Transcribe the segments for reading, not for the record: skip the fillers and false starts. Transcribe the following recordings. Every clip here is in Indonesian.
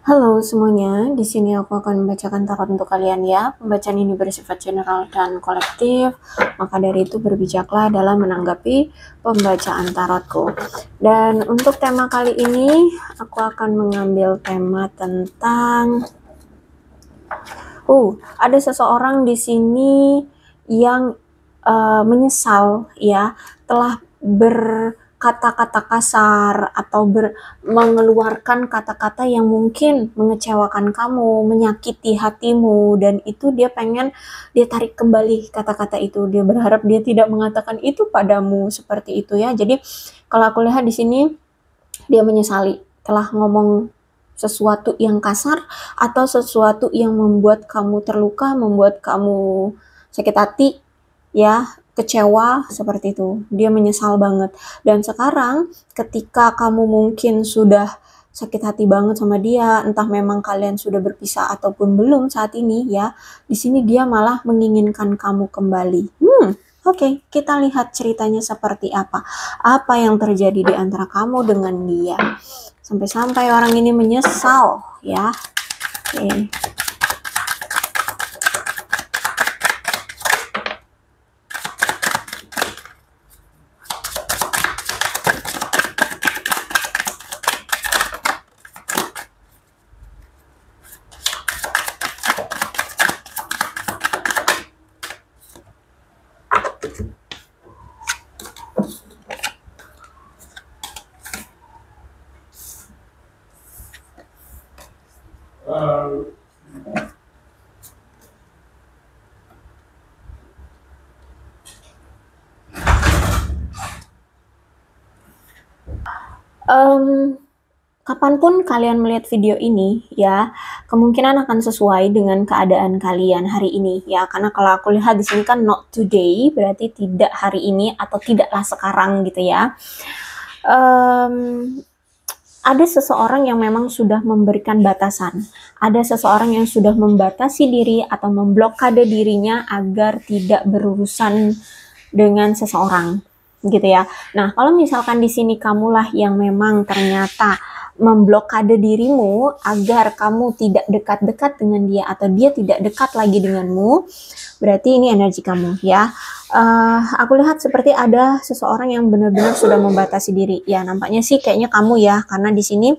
Halo semuanya, di sini aku akan membacakan tarot untuk kalian ya. Pembacaan ini bersifat general dan kolektif, maka dari itu berbijaklah dalam menanggapi pembacaan tarotku. Dan untuk tema kali ini, aku akan mengambil tema tentang ada seseorang di sini yang menyesal ya telah berkata-kata kasar atau mengeluarkan kata-kata yang mungkin mengecewakan kamu, menyakiti hatimu, dan itu dia pengen dia tarik kembali kata-kata itu. Dia berharap dia tidak mengatakan itu padamu seperti itu ya. Jadi kalau aku lihat di sini dia menyesali telah ngomong sesuatu yang kasar atau sesuatu yang membuat kamu terluka, membuat kamu sakit hati, ya, kecewa, seperti itu. Dia menyesal banget. Dan sekarang ketika kamu mungkin sudah sakit hati banget sama dia, entah memang kalian sudah berpisah ataupun belum saat ini ya, di sini dia malah menginginkan kamu kembali. Oke, kita lihat ceritanya seperti apa. Apa yang terjadi di antara kamu dengan dia. Sampai-sampai orang ini menyesal ya. Oke. Kapanpun kalian melihat video ini ya, kemungkinan akan sesuai dengan keadaan kalian hari ini ya. Karena kalau aku lihat di sini kan not today, berarti tidak hari ini atau tidaklah sekarang gitu ya. Ada seseorang yang memang sudah memberikan batasan. Ada seseorang yang sudah membatasi diri atau memblokade dirinya agar tidak berurusan dengan seseorang gitu ya. Nah, kalau misalkan di sini kamulah yang memang ternyata memblokade dirimu agar kamu tidak dekat-dekat dengan dia atau dia tidak dekat lagi denganmu, berarti ini energi kamu ya. Aku lihat seperti ada seseorang yang benar-benar sudah membatasi diri. Ya, nampaknya sih kayaknya kamu ya, karena di sini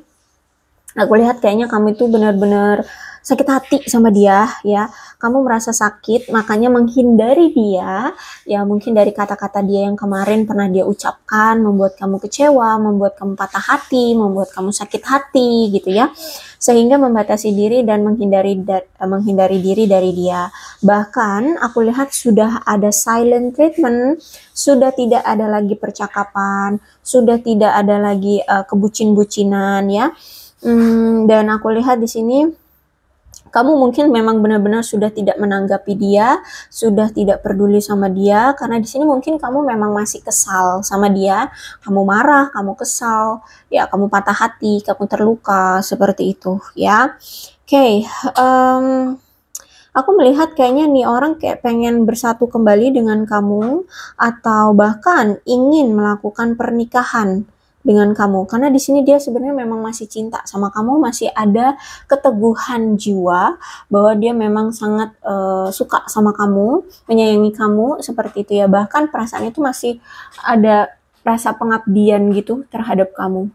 aku lihat kayaknya kamu itu benar-benar sakit hati sama dia ya. Kamu merasa sakit, makanya menghindari dia ya. Mungkin dari kata-kata dia yang kemarin pernah dia ucapkan membuat kamu kecewa, membuat kamu patah hati, membuat kamu sakit hati gitu ya, sehingga membatasi diri dan menghindari diri dari dia. Bahkan aku lihat sudah ada silent treatment, sudah tidak ada lagi percakapan, sudah tidak ada lagi kebucin-bucinan ya. Dan aku lihat di sini kamu mungkin memang benar-benar sudah tidak menanggapi dia, sudah tidak peduli sama dia, karena di sini mungkin kamu memang masih kesal sama dia, kamu marah, kamu kesal, ya kamu patah hati, kamu terluka, seperti itu ya. Oke, aku melihat kayaknya nih orang kayak pengen bersatu kembali dengan kamu atau bahkan ingin melakukan pernikahan dengan kamu, karena di sini dia sebenarnya memang masih cinta sama kamu, masih ada keteguhan jiwa bahwa dia memang sangat suka sama kamu, menyayangi kamu seperti itu ya. Bahkan perasaan itu masih ada rasa pengabdian gitu terhadap kamu.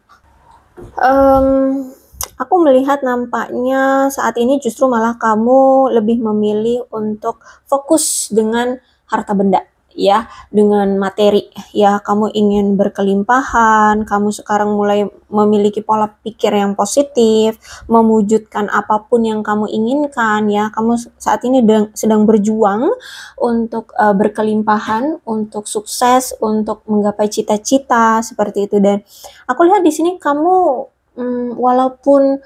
Aku melihat nampaknya saat ini justru malah kamu lebih memilih untuk fokus dengan harta benda ya, dengan materi ya. Kamu ingin berkelimpahan, kamu sekarang mulai memiliki pola pikir yang positif, mewujudkan apapun yang kamu inginkan ya. Kamu saat ini sedang berjuang untuk berkelimpahan, untuk sukses, untuk menggapai cita-cita seperti itu. Dan aku lihat di sini kamu walaupun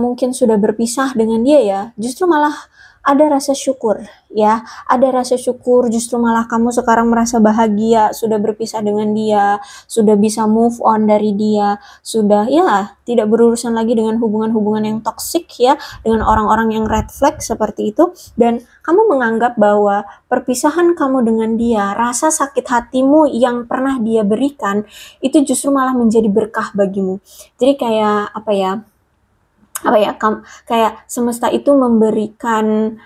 mungkin sudah berpisah dengan dia ya, justru malah ada rasa syukur ya, ada rasa syukur, justru malah kamu sekarang merasa bahagia sudah berpisah dengan dia, sudah bisa move on dari dia, sudah ya tidak berurusan lagi dengan hubungan-hubungan yang toksik ya, dengan orang-orang yang red flag seperti itu. Dan kamu menganggap bahwa perpisahan kamu dengan dia, rasa sakit hatimu yang pernah dia berikan itu justru malah menjadi berkah bagimu. Jadi kayak apa ya, apa ya, kayak semesta itu memberikan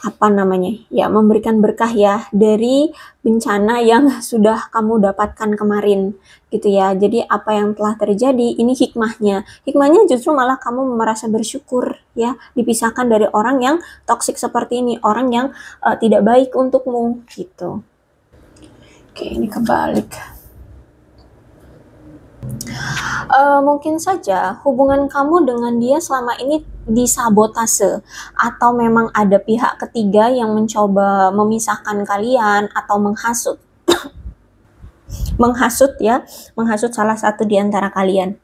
apa namanya ya, memberikan berkah ya dari bencana yang sudah kamu dapatkan kemarin gitu ya. Jadi apa yang telah terjadi ini hikmahnya justru malah kamu merasa bersyukur ya, dipisahkan dari orang yang toksik seperti ini, orang yang tidak baik untukmu gitu. Oke, ini kebalik. Mungkin saja hubungan kamu dengan dia selama ini disabotase, atau memang ada pihak ketiga yang mencoba memisahkan kalian atau menghasut menghasut salah satu di antara kalian.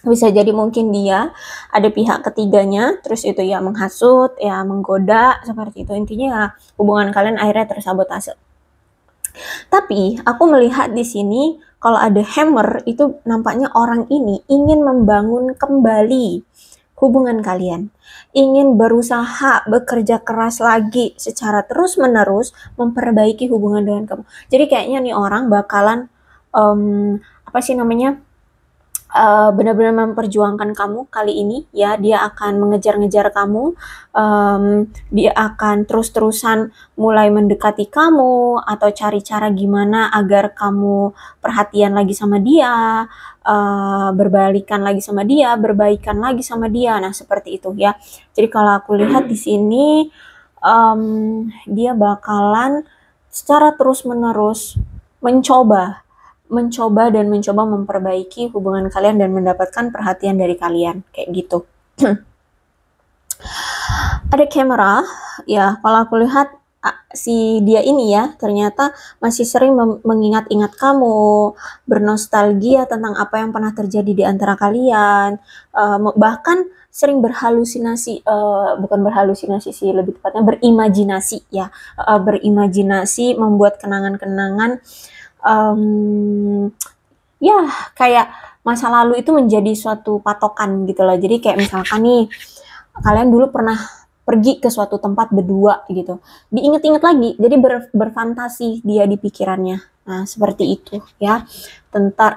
Bisa jadi mungkin dia ada pihak ketiganya, terus itu ya menghasut, ya menggoda, seperti itu. Intinya ya, hubungan kalian akhirnya tersabotase. Tapi aku melihat di sini kalau ada hammer itu nampaknya orang ini ingin membangun kembali hubungan kalian. Ingin berusaha bekerja keras lagi secara terus-menerus memperbaiki hubungan dengan kamu. Jadi kayaknya nih orang bakalan apa sih namanya? Benar-benar memperjuangkan kamu kali ini ya. Dia akan mengejar-ngejar kamu, dia akan terus-terusan mulai mendekati kamu atau cari cara gimana agar kamu perhatian lagi sama dia, berbalikan lagi sama dia, berbaikan lagi sama dia. Nah, seperti itu ya. Jadi kalau aku lihat di sini dia bakalan secara terus-menerus mencoba memperbaiki hubungan kalian dan mendapatkan perhatian dari kalian, kayak gitu. Ada kamera, ya kalau aku lihat si dia ini ya ternyata masih sering mengingat-ingat kamu, bernostalgia tentang apa yang pernah terjadi di antara kalian, bahkan sering berhalusinasi, bukan berhalusinasi sih, lebih tepatnya berimajinasi ya, berimajinasi membuat kenangan-kenangan, ya kayak masa lalu itu menjadi suatu patokan gitu loh. Jadi kayak misalkan nih, kalian dulu pernah pergi ke suatu tempat berdua gitu, diinget-inget lagi, jadi berfantasi dia di pikirannya. Nah, seperti itu ya,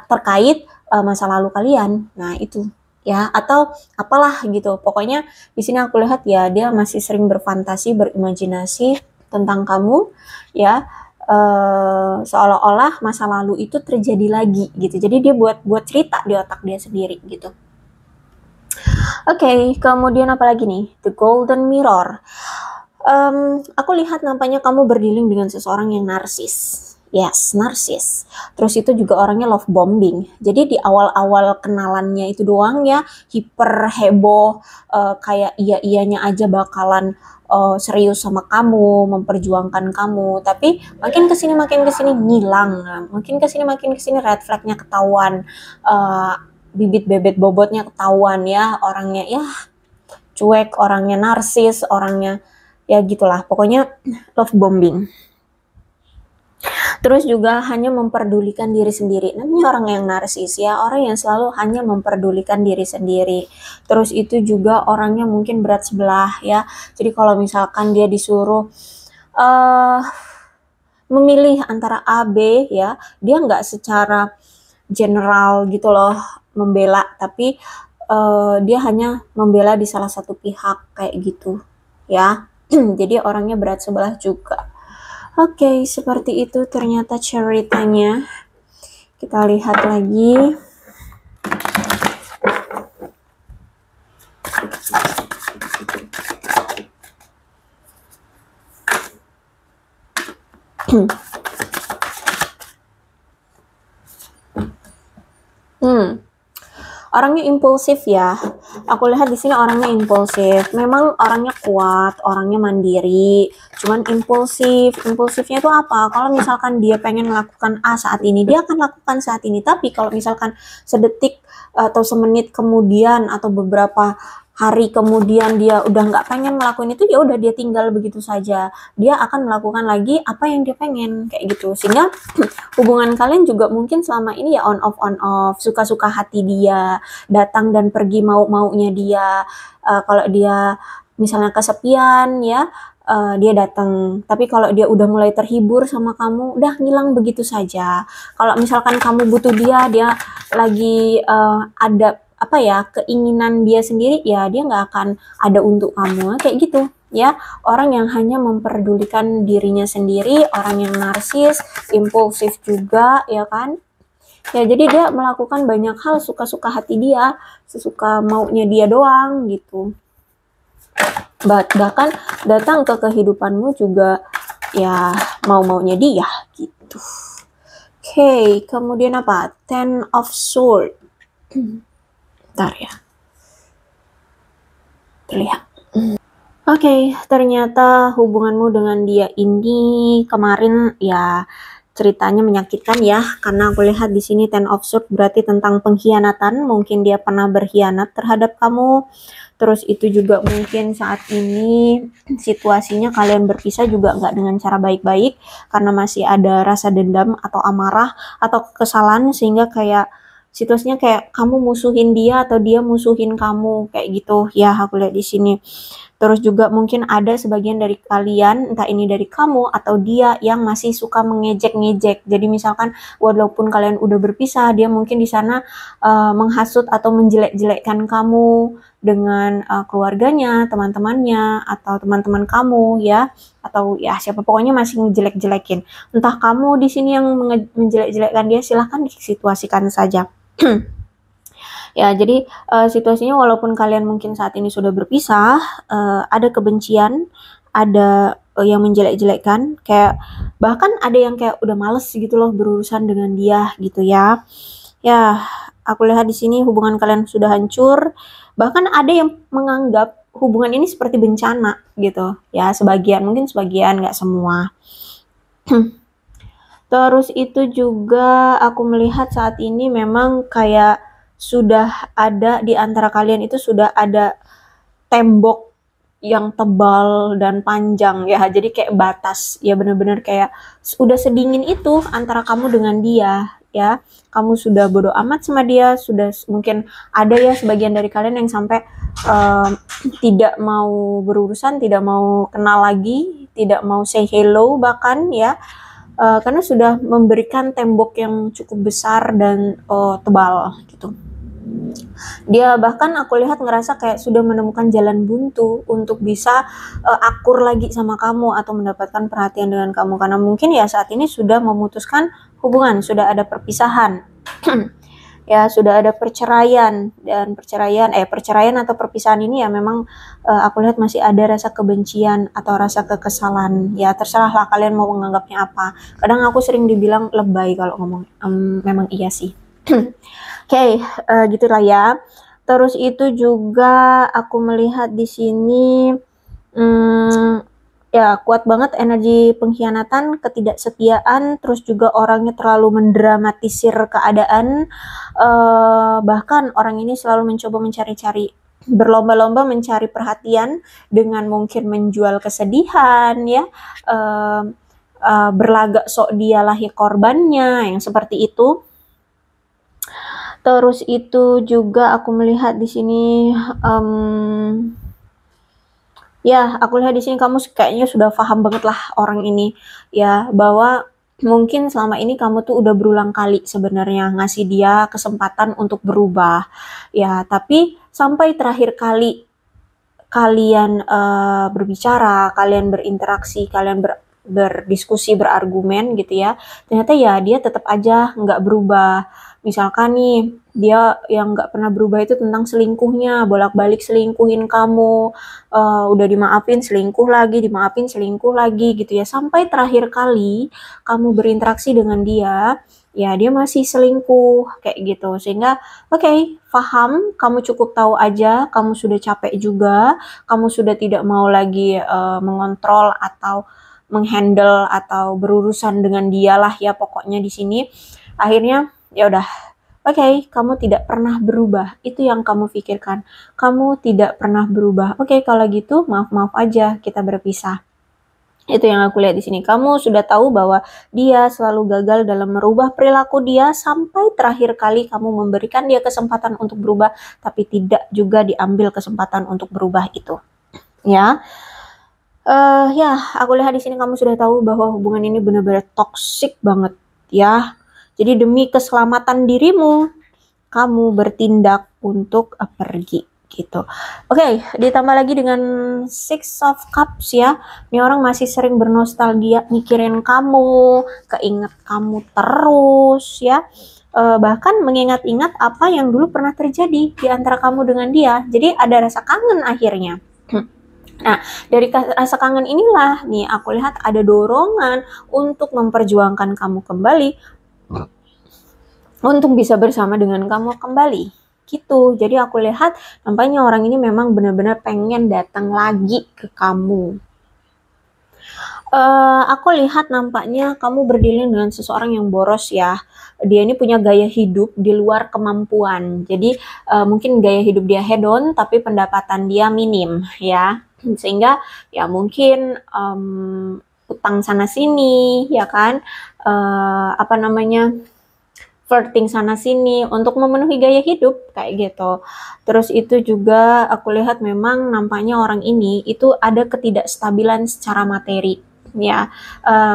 terkait masa lalu kalian. Nah, itu ya, atau apalah gitu. Pokoknya di sini aku lihat ya, dia masih sering berfantasi, berimajinasi tentang kamu ya, seolah-olah masa lalu itu terjadi lagi gitu. Jadi dia buat cerita di otak dia sendiri gitu. Oke, kemudian apa lagi nih? The Golden Mirror. Aku lihat nampaknya kamu berdealing dengan seseorang yang narsis. Yes, narsis. Terus itu juga orangnya love bombing. Jadi di awal-awal kenalannya itu doang ya, hiper heboh, kayak iya-iyanya aja bakalan serius sama kamu, memperjuangkan kamu. Tapi makin kesini ngilang. Makin kesini red flagnya ketahuan. Bibit bebet bobotnya ketahuan ya, orangnya ya cuek, orangnya narsis, orangnya ya gitulah, pokoknya love bombing. Terus juga hanya memperdulikan diri sendiri. Namanya orang yang narsis ya, orang yang selalu hanya memperdulikan diri sendiri. Terus itu juga orangnya mungkin berat sebelah ya. Jadi kalau misalkan dia disuruh memilih antara A, B ya, dia nggak secara general gitu loh membela, tapi dia hanya membela di salah satu pihak kayak gitu ya. Jadi orangnya berat sebelah juga. Oke, seperti itu ternyata ceritanya. Kita lihat lagi. Orangnya impulsif ya. Aku lihat di sini orangnya impulsif. Memang orangnya kuat, orangnya mandiri. Cuman impulsif. Impulsifnya itu apa? Kalau misalkan dia pengen melakukan A saat ini, dia akan lakukan saat ini. Tapi kalau misalkan sedetik atau semenit kemudian atau beberapa hari kemudian dia udah nggak pengen melakukan itu, ya udah dia tinggal begitu saja. Dia akan melakukan lagi apa yang dia pengen kayak gitu. Sehingga hubungan kalian juga mungkin selama ini ya on off, suka-suka hati dia, datang dan pergi mau-maunya dia. Kalau dia misalnya kesepian ya, dia datang. Tapi kalau dia udah mulai terhibur sama kamu, udah ngilang begitu saja. Kalau misalkan kamu butuh dia lagi ada apa ya, keinginan dia sendiri, ya dia nggak akan ada untuk kamu, kayak gitu ya. Orang yang hanya memperdulikan dirinya sendiri, orang yang narsis, impulsif juga, ya kan. Ya jadi dia melakukan banyak hal suka-suka hati dia, sesuka maunya dia doang gitu. Bahkan datang ke kehidupanmu juga ya mau-maunya dia gitu. Oke, kemudian apa? Ten of Swords. Bentar ya. Terlihat. Oke, ternyata hubunganmu dengan dia ini kemarin ya ceritanya menyakitkan ya, karena aku lihat di sini Ten of Swords berarti tentang pengkhianatan. Mungkin dia pernah berkhianat terhadap kamu. Terus itu juga mungkin saat ini situasinya kalian berpisah juga nggak dengan cara baik-baik, karena masih ada rasa dendam atau amarah atau kesalahan, sehingga kayak situasinya kayak kamu musuhin dia atau dia musuhin kamu kayak gitu ya, aku lihat di sini. Terus juga mungkin ada sebagian dari kalian, entah ini dari kamu atau dia, yang masih suka mengejek-ngejek. Jadi misalkan walaupun kalian udah berpisah, dia mungkin di sana menghasut atau menjelek-jelekkan kamu dengan keluarganya, teman-temannya, atau teman-teman kamu ya, atau ya siapa, pokoknya masih ngejelek-jelekin. Entah kamu di sini yang menjelek-jelekkan dia, silahkan disituasikan saja. Ya, jadi situasinya walaupun kalian mungkin saat ini sudah berpisah, ada kebencian, ada yang menjelek-jelekkan, kayak bahkan ada yang kayak udah males gitu loh berurusan dengan dia gitu ya. Ya, aku lihat di sini hubungan kalian sudah hancur. Bahkan ada yang menganggap hubungan ini seperti bencana gitu. Ya, sebagian, mungkin sebagian, nggak semua. Terus itu juga aku melihat saat ini memang kayak sudah ada di antara kalian itu sudah ada tembok yang tebal dan panjang ya, jadi kayak batas ya, bener-bener kayak udah sedingin itu antara kamu dengan dia ya. Kamu sudah bodo amat sama dia, sudah mungkin ada ya sebagian dari kalian yang sampai tidak mau berurusan, tidak mau kenal lagi, tidak mau say hello bahkan ya, karena sudah memberikan tembok yang cukup besar dan tebal gitu. Dia bahkan aku lihat ngerasa kayak sudah menemukan jalan buntu untuk bisa akur lagi sama kamu atau mendapatkan perhatian dengan kamu, karena mungkin ya saat ini sudah memutuskan hubungan, sudah ada perpisahan. Ya, sudah ada perceraian, dan perceraian atau perpisahan ini ya memang aku lihat masih ada rasa kebencian atau rasa kekesalan. Ya terserahlah kalian mau menganggapnya apa. Kadang aku sering dibilang lebay kalau ngomong, memang iya sih. Oke, gitulah ya. Terus itu juga aku melihat di sini ya kuat banget energi pengkhianatan, ketidaksetiaan, terus juga orangnya terlalu mendramatisir keadaan. Bahkan orang ini selalu mencoba mencari-cari, berlomba-lomba mencari perhatian dengan mungkin menjual kesedihan ya, berlagak sok dialah korbannya, yang seperti itu. Terus itu juga aku melihat di sini ya, aku lihat di sini kamu kayaknya sudah paham banget lah orang ini ya, bahwa mungkin selama ini kamu tuh udah berulang kali sebenarnya ngasih dia kesempatan untuk berubah ya, tapi sampai terakhir kali kalian berbicara, kalian berinteraksi, kalian berdiskusi, berargumen gitu ya, ternyata ya dia tetap aja nggak berubah. Misalkan nih, dia yang nggak pernah berubah itu tentang selingkuhnya, bolak-balik selingkuhin kamu, udah dimaafin selingkuh lagi, dimaafin selingkuh lagi gitu ya, sampai terakhir kali kamu berinteraksi dengan dia, ya dia masih selingkuh kayak gitu. Sehingga oke, paham, kamu cukup tahu aja, kamu sudah capek juga, kamu sudah tidak mau lagi mengontrol atau menghandle atau berurusan dengan dia lah ya, pokoknya di sini. Akhirnya ya udah, oke, kamu tidak pernah berubah, itu yang kamu pikirkan, kamu tidak pernah berubah. Oke, kalau gitu maaf-maaf aja, kita berpisah. Itu yang aku lihat di sini. Kamu sudah tahu bahwa dia selalu gagal dalam merubah perilaku dia, sampai terakhir kali kamu memberikan dia kesempatan untuk berubah, tapi tidak juga diambil kesempatan untuk berubah itu. Ya. Ya, aku lihat di sini kamu sudah tahu bahwa hubungan ini benar-benar toksik banget ya. Jadi demi keselamatan dirimu, kamu bertindak untuk pergi gitu. Oke, ditambah lagi dengan Six of Cups ya. Ini orang masih sering bernostalgia, mikirin kamu, keinget kamu terus ya. Bahkan mengingat-ingat apa yang dulu pernah terjadi di antara kamu dengan dia. Jadi ada rasa kangen akhirnya. Nah, dari rasa kangen inilah nih aku lihat ada dorongan untuk memperjuangkan kamu kembali, untuk bisa bersama dengan kamu kembali gitu. Jadi aku lihat nampaknya orang ini memang benar-benar pengen datang lagi ke kamu. Aku lihat nampaknya kamu berdealing dengan seseorang yang boros ya. Dia ini punya gaya hidup di luar kemampuan. Jadi mungkin gaya hidup dia hedon tapi pendapatan dia minim ya. Sehingga ya mungkin utang sana sini ya kan. Apa namanya? Flirting sana sini untuk memenuhi gaya hidup kayak gitu. Terus itu juga aku lihat memang nampaknya orang ini itu ada ketidakstabilan secara materi ya,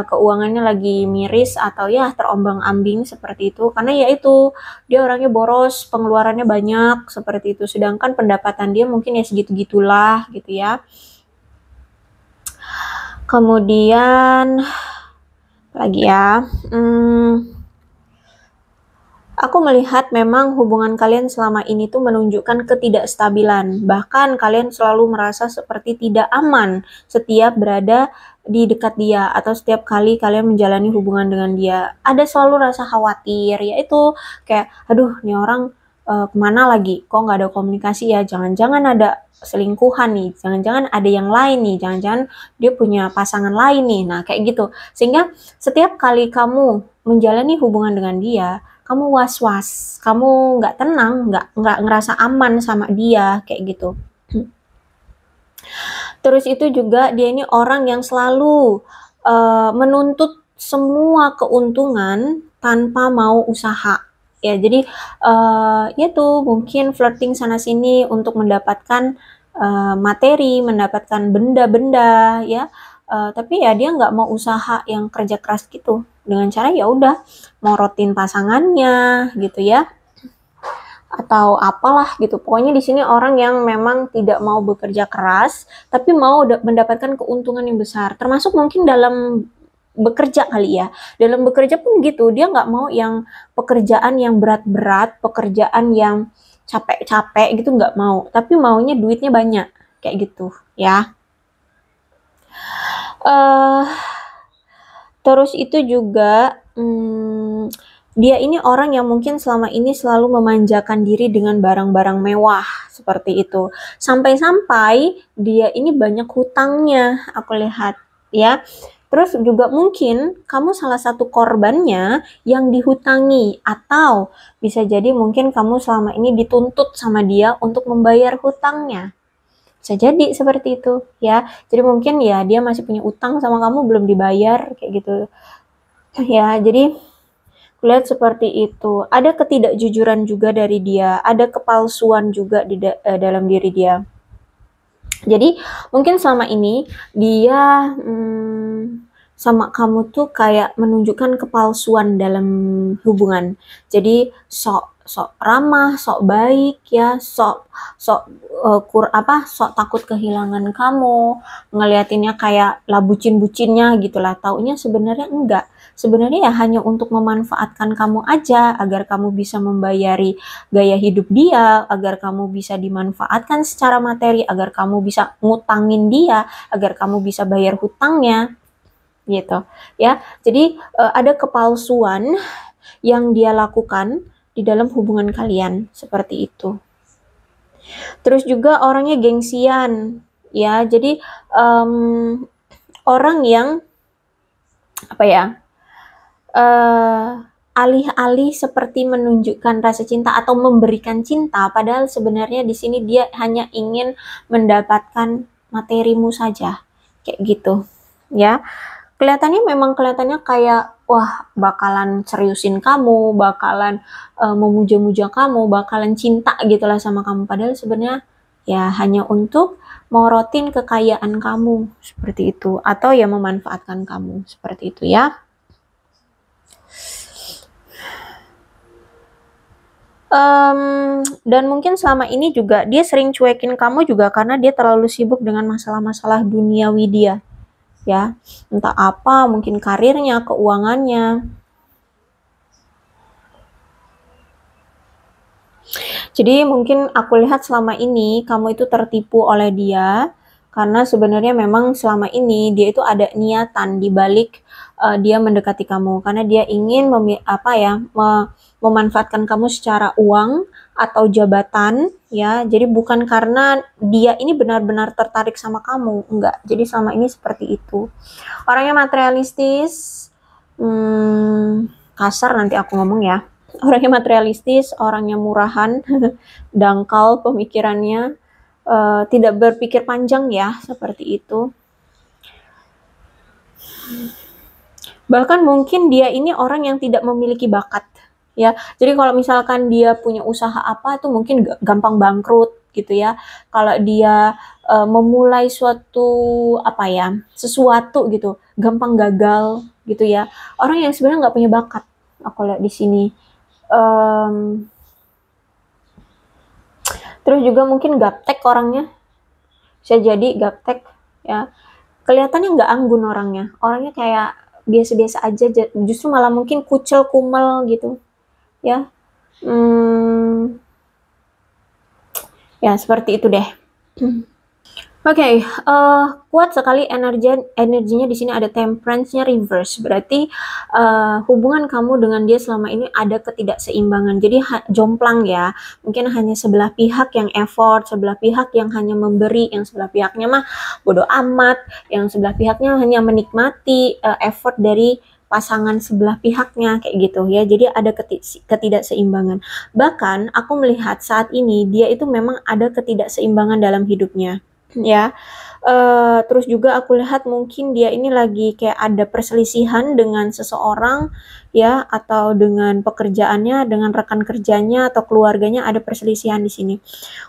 keuangannya lagi miris atau ya terombang-ambing seperti itu karena ya itu dia orangnya boros, pengeluarannya banyak seperti itu, sedangkan pendapatan dia mungkin ya segitu-gitulah gitu ya. Kemudian lagi ya, aku melihat memang hubungan kalian selama ini tuh menunjukkan ketidakstabilan. Bahkan kalian selalu merasa seperti tidak aman setiap berada di dekat dia atau setiap kali kalian menjalani hubungan dengan dia. Ada selalu rasa khawatir, yaitu kayak, aduh nih orang kemana lagi? Kok nggak ada komunikasi ya? Jangan-jangan ada selingkuhan nih, jangan-jangan ada yang lain nih, jangan-jangan dia punya pasangan lain nih. Nah kayak gitu. Sehingga setiap kali kamu menjalani hubungan dengan dia, kamu was-was, kamu nggak tenang, nggak ngerasa aman sama dia kayak gitu. Terus itu juga dia ini orang yang selalu menuntut semua keuntungan tanpa mau usaha. Ya, jadi ya tuh mungkin flirting sana sini untuk mendapatkan materi, mendapatkan benda-benda ya. Tapi ya dia nggak mau usaha yang kerja keras gitu. Dengan cara ya udah morotin pasangannya gitu ya, atau apalah gitu. Pokoknya di sini orang yang memang tidak mau bekerja keras tapi mau mendapatkan keuntungan yang besar, termasuk mungkin dalam bekerja kali ya. Dalam bekerja pun gitu, dia nggak mau yang pekerjaan yang berat-berat, pekerjaan yang capek-capek gitu, nggak mau, tapi maunya duitnya banyak kayak gitu ya. Terus itu juga dia ini orang yang mungkin selama ini selalu memanjakan diri dengan barang-barang mewah seperti itu. Sampai-sampai dia ini banyak hutangnya, aku lihat ya. Terus juga mungkin kamu salah satu korbannya yang dihutangi, atau bisa jadi mungkin kamu selama ini dituntut sama dia untuk membayar hutangnya. Bisa jadi seperti itu ya. Jadi mungkin ya dia masih punya utang sama kamu belum dibayar kayak gitu ya. Jadi lihat seperti itu. Ada ketidakjujuran juga dari dia, ada kepalsuan juga di dalam diri dia. Jadi mungkin selama ini dia sama kamu tuh kayak menunjukkan kepalsuan dalam hubungan. Jadi sok ramah, sok baik ya, sok takut kehilangan kamu, ngeliatinnya kayak lah bucin-bucinnya gitulah. Taunya sebenarnya enggak. Sebenarnya ya hanya untuk memanfaatkan kamu aja agar kamu bisa membayari gaya hidup dia, agar kamu bisa dimanfaatkan secara materi, agar kamu bisa ngutangin dia, agar kamu bisa bayar hutangnya gitu ya. Jadi ada kepalsuan yang dia lakukan di dalam hubungan kalian seperti itu. Terus juga orangnya gengsian ya. Jadi orang yang apa ya, alih-alih seperti menunjukkan rasa cinta atau memberikan cinta, padahal sebenarnya di sini dia hanya ingin mendapatkan materimu saja kayak gitu ya. Kelihatannya kayak wah bakalan seriusin kamu, bakalan memuja-muja kamu, bakalan cinta gitulah sama kamu, padahal sebenarnya ya hanya untuk morotin kekayaan kamu seperti itu, atau ya memanfaatkan kamu seperti itu ya. Dan mungkin selama ini juga dia sering cuekin kamu juga karena dia terlalu sibuk dengan masalah-masalah duniawi dia, ya. Entah apa, mungkin karirnya, keuangannya. Jadi mungkin aku lihat selama ini kamu itu tertipu oleh dia karena sebenarnya memang selama ini dia itu ada niatan di balik dia mendekati kamu karena dia ingin memanfaatkan kamu secara uang atau jabatan, ya. Jadi bukan karena dia ini benar-benar tertarik sama kamu, enggak. Jadi selama ini seperti itu. Orangnya materialistis, kasar nanti aku ngomong ya. Orangnya materialistis, orangnya murahan, dangkal pemikirannya, tidak berpikir panjang ya, seperti itu. Bahkan mungkin dia ini orang yang tidak memiliki bakat, ya. Jadi kalau misalkan dia punya usaha apa itu mungkin gampang bangkrut gitu ya. Kalau dia memulai sesuatu gitu, gampang gagal gitu ya. Orang yang sebenarnya nggak punya bakat, aku lihat di sini. Terus juga mungkin gaptek orangnya, bisa jadi gaptek ya. Kelihatannya nggak anggun orangnya kayak biasa-biasa aja, justru malah mungkin kucel kumel gitu ya. Ya seperti itu deh. Oke, kuat sekali energinya di sini ada temperance-nya reverse. Berarti hubungan kamu dengan dia selama ini ada ketidakseimbangan. Jadi jomplang ya. Mungkin hanya sebelah pihak yang effort, sebelah pihak yang hanya memberi, yang sebelah pihaknya mah bodo amat, yang sebelah pihaknya hanya menikmati effort dari pasangan sebelah pihaknya kayak gitu ya. Jadi ada ketidakseimbangan. Bahkan aku melihat saat ini dia itu memang ada ketidakseimbangan dalam hidupnya. Ya, terus juga aku lihat mungkin dia ini lagi kayak ada perselisihan dengan seseorang ya, atau dengan pekerjaannya, dengan rekan kerjanya atau keluarganya ada perselisihan di sini.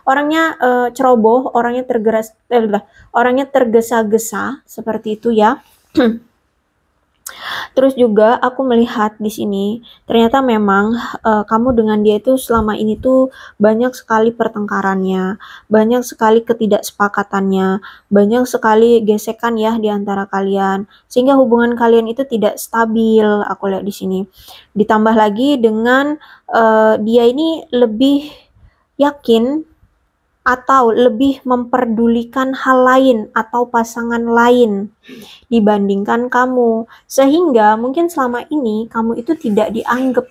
Orangnya ceroboh, orangnya tergesa-gesa seperti itu ya. Terus juga aku melihat di sini ternyata memang kamu dengan dia itu selama ini tuh banyak sekali pertengkarannya, banyak sekali ketidaksepakatannya, banyak sekali gesekan ya di antara kalian, sehingga hubungan kalian itu tidak stabil. Aku lihat di sini. Ditambah lagi dengan dia ini lebih yakin atau lebih memperdulikan hal lain atau pasangan lain dibandingkan kamu, sehingga mungkin selama ini kamu itu tidak dianggap,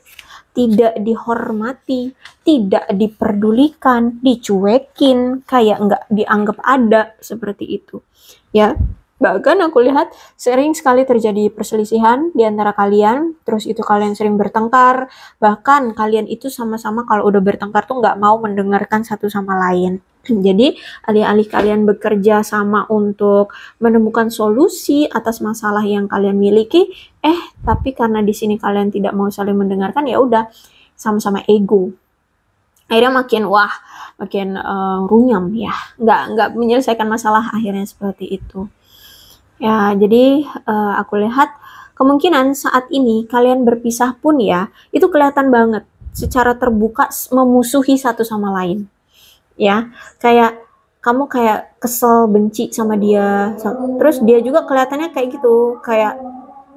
tidak dihormati, tidak diperdulikan, dicuekin, kayak nggak dianggap ada, seperti itu ya. Bahkan aku lihat sering sekali terjadi perselisihan di antara kalian, terus itu kalian sering bertengkar, bahkan kalian itu sama-sama kalau udah bertengkar tuh nggak mau mendengarkan satu sama lain. Jadi alih-alih kalian bekerja sama untuk menemukan solusi atas masalah yang kalian miliki, tapi karena di sini kalian tidak mau saling mendengarkan, ya udah sama-sama ego. Akhirnya makin runyam ya, nggak menyelesaikan masalah akhirnya seperti itu. Ya, jadi aku lihat kemungkinan saat ini kalian berpisah pun ya, itu kelihatan banget secara terbuka memusuhi satu sama lain. Ya, kayak kamu kayak kesel, benci sama dia, terus dia juga kelihatannya kayak gitu, kayak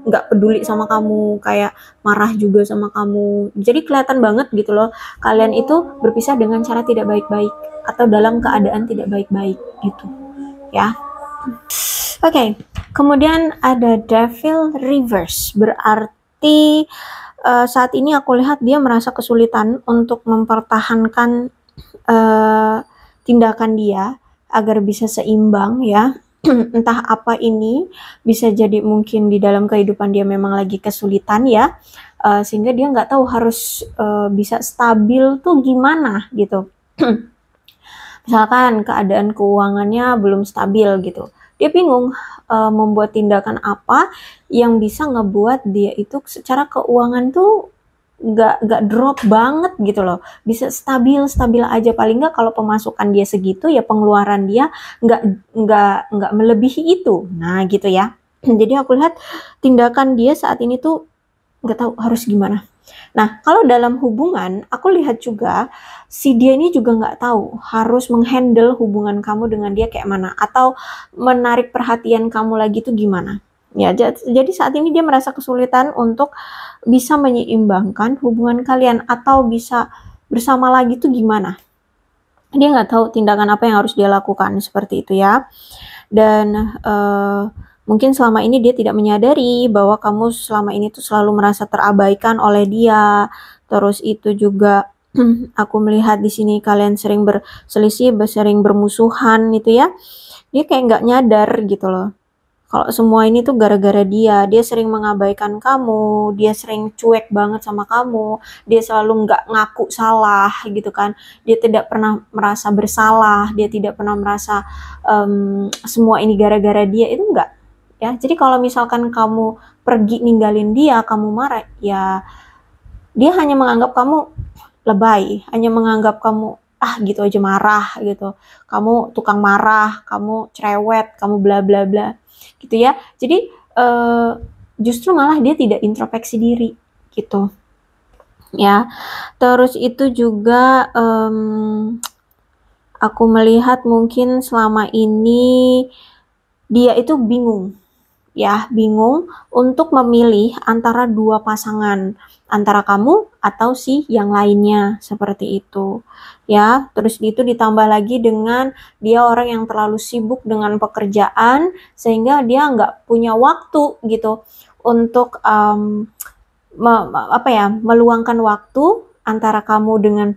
nggak peduli sama kamu, kayak marah juga sama kamu. Jadi kelihatan banget gitu loh, kalian itu berpisah dengan cara tidak baik-baik atau dalam keadaan tidak baik-baik gitu ya. Oke, kemudian ada Devil Reverse, berarti saat ini aku lihat dia merasa kesulitan untuk mempertahankan tindakan dia agar bisa seimbang ya. Entah apa ini, bisa jadi mungkin di dalam kehidupan dia memang lagi kesulitan ya, sehingga dia nggak tahu harus bisa stabil tuh gimana gitu. Misalkan keadaan keuangannya belum stabil gitu, dia bingung membuat tindakan apa yang bisa ngebuat dia itu secara keuangan tuh nggak drop banget gitu loh, bisa stabil aja. Paling nggak kalau pemasukan dia segitu ya pengeluaran dia nggak melebihi itu, nah gitu ya. Jadi aku lihat tindakan dia saat ini tuh nggak tahu harus gimana. Nah, kalau dalam hubungan, aku lihat juga si dia ini juga nggak tahu harus menghandle hubungan kamu dengan dia kayak mana, atau menarik perhatian kamu lagi tuh gimana. Ya, jadi saat ini dia merasa kesulitan untuk bisa menyeimbangkan hubungan kalian atau bisa bersama lagi tuh gimana. Dia nggak tahu tindakan apa yang harus dia lakukan, seperti itu ya. Dan mungkin selama ini dia tidak menyadari bahwa kamu selama ini tuh selalu merasa terabaikan oleh dia. Terus itu juga aku melihat di sini kalian sering berselisih, sering bermusuhan gitu ya. Dia kayak nggak nyadar gitu loh. Kalau semua ini tuh gara-gara dia sering mengabaikan kamu, dia sering cuek banget sama kamu, dia selalu nggak ngaku salah gitu kan, dia tidak pernah merasa bersalah, dia tidak pernah merasa semua ini gara-gara dia, itu enggak ya. Jadi kalau misalkan kamu pergi ninggalin dia, kamu marah, ya dia hanya menganggap kamu lebay, hanya menganggap kamu gitu aja marah gitu, kamu tukang marah, kamu cerewet, kamu bla bla bla gitu ya. Jadi justru malah dia tidak introspeksi diri gitu ya. Terus itu juga aku melihat mungkin selama ini dia itu bingung ya, bingung untuk memilih antara dua pasangan, antara kamu atau si yang lainnya, seperti itu ya. Terus itu ditambah lagi dengan dia orang yang terlalu sibuk dengan pekerjaan sehingga dia nggak punya waktu gitu untuk meluangkan waktu antara kamu dengan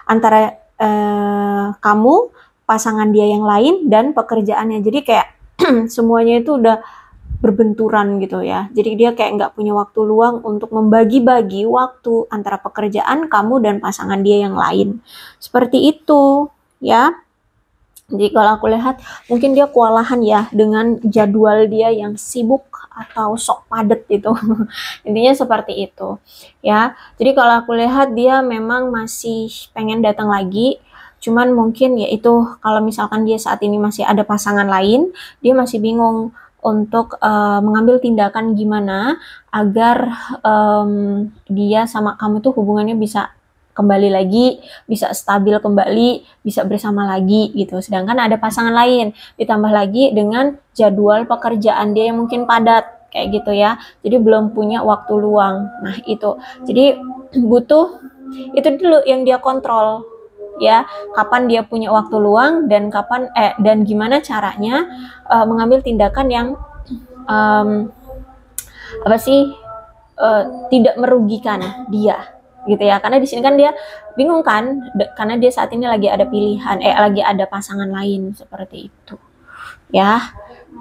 antara kamu, pasangan dia yang lain, dan pekerjaannya. Jadi kayak semuanya itu udah berbenturan gitu ya. Jadi dia kayak nggak punya waktu luang untuk membagi-bagi waktu antara pekerjaan kamu dan pasangan dia yang lain. Seperti itu ya. Jadi kalau aku lihat mungkin dia kewalahan ya dengan jadwal dia yang sibuk atau sok padet gitu. Intinya seperti itu ya. Jadi kalau aku lihat dia memang masih pengen datang lagi. Cuman mungkin ya itu, kalau misalkan dia saat ini masih ada pasangan lain, dia masih bingung untuk mengambil tindakan gimana agar dia sama kamu tuh hubungannya bisa kembali lagi, bisa stabil kembali, bisa bersama lagi gitu. Sedangkan ada pasangan lain, ditambah lagi dengan jadwal pekerjaan dia yang mungkin padat kayak gitu ya. Jadi belum punya waktu luang. Nah, itu. Jadi butuh itu dulu yang dia kontrol ya, kapan dia punya waktu luang dan kapan dan gimana caranya mengambil tindakan yang tidak merugikan dia gitu ya. Karena di sini kan dia bingung kan, karena dia saat ini lagi ada pilihan, lagi ada pasangan lain, seperti itu ya.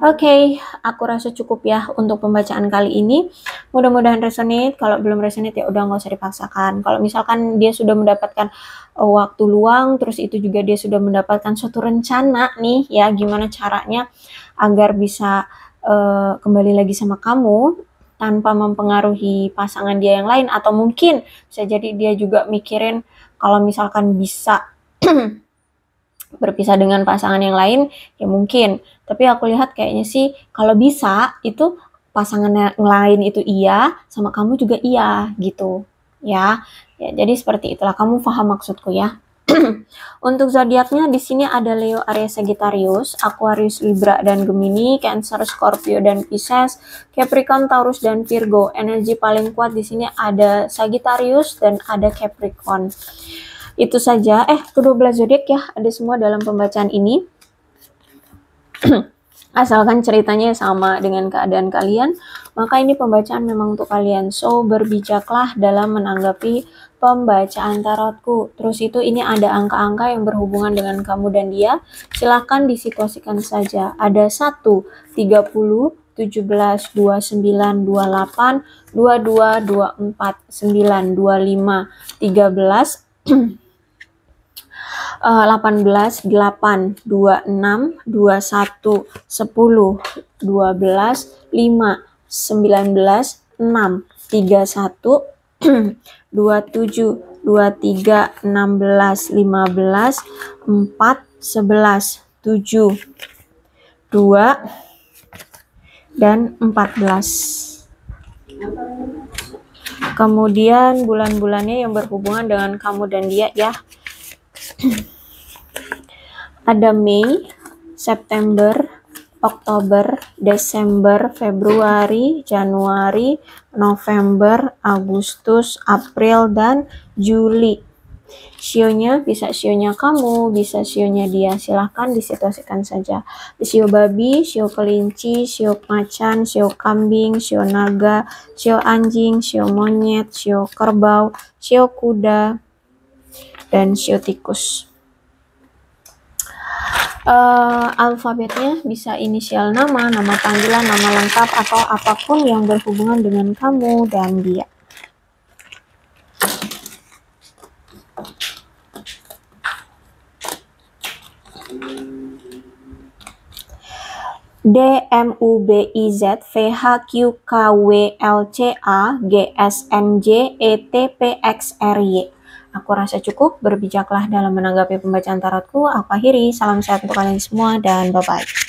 Oke, aku rasa cukup ya untuk pembacaan kali ini. Mudah-mudahan resonate. Kalau belum resonate ya udah nggak usah dipaksakan. Kalau misalkan dia sudah mendapatkan waktu luang, terus itu juga dia sudah mendapatkan suatu rencana nih ya, gimana caranya agar bisa kembali lagi sama kamu tanpa mempengaruhi pasangan dia yang lain, atau mungkin bisa jadi dia juga mikirin kalau misalkan bisa berpisah dengan pasangan yang lain, ya mungkin. Tapi aku lihat kayaknya sih kalau bisa itu pasangan yang lain itu iya, sama kamu juga iya gitu ya. Ya, jadi seperti itulah, kamu paham maksudku ya. Untuk zodiaknya di sini ada Leo, Aries, Sagittarius, Aquarius, Libra dan Gemini, Cancer, Scorpio dan Pisces, Capricorn, Taurus dan Virgo. Energi paling kuat di sini ada Sagittarius dan ada Capricorn. Itu saja, kedua zodiak ya, ada semua dalam pembacaan ini. Asalkan ceritanya sama dengan keadaan kalian, maka ini pembacaan memang untuk kalian. So, berbijaklah dalam menanggapi pembacaan tarotku. Terus itu ini ada angka-angka yang berhubungan dengan kamu dan dia. Silahkan disituasikan saja. Ada 1, 30, 17, 29, 28, 22, 24, 9, 25, 13, 18, 8, 26, 21, 10, 12, 5, 19, 6, 31, 27, 23, 16, 15, 4, 11, 7, 2, dan 14. Kemudian bulan-bulannya yang berhubungan dengan kamu dan dia ya. Ada Mei, September, Oktober, Desember, Februari, Januari, November, Agustus, April, dan Juli. Sionya bisa sionya kamu, bisa sionya dia, silahkan disituasikan saja. Sio babi, sio kelinci, sio macan, sio kambing, sio naga, sio anjing, sio monyet, sio kerbau, sio kuda, dan sio tikus. Alfabetnya bisa inisial nama, nama panggilan, nama lengkap, atau apapun yang berhubungan dengan kamu dan dia. D, M, U, B, I, Z, V, H, Q, K, W, L, C, A, G, S, N, J, E, T, P, X, R, Y. Aku rasa cukup, berbijaklah dalam menanggapi pembacaan tarotku. Aku akhiri, salam sehat untuk kalian semua dan bye-bye.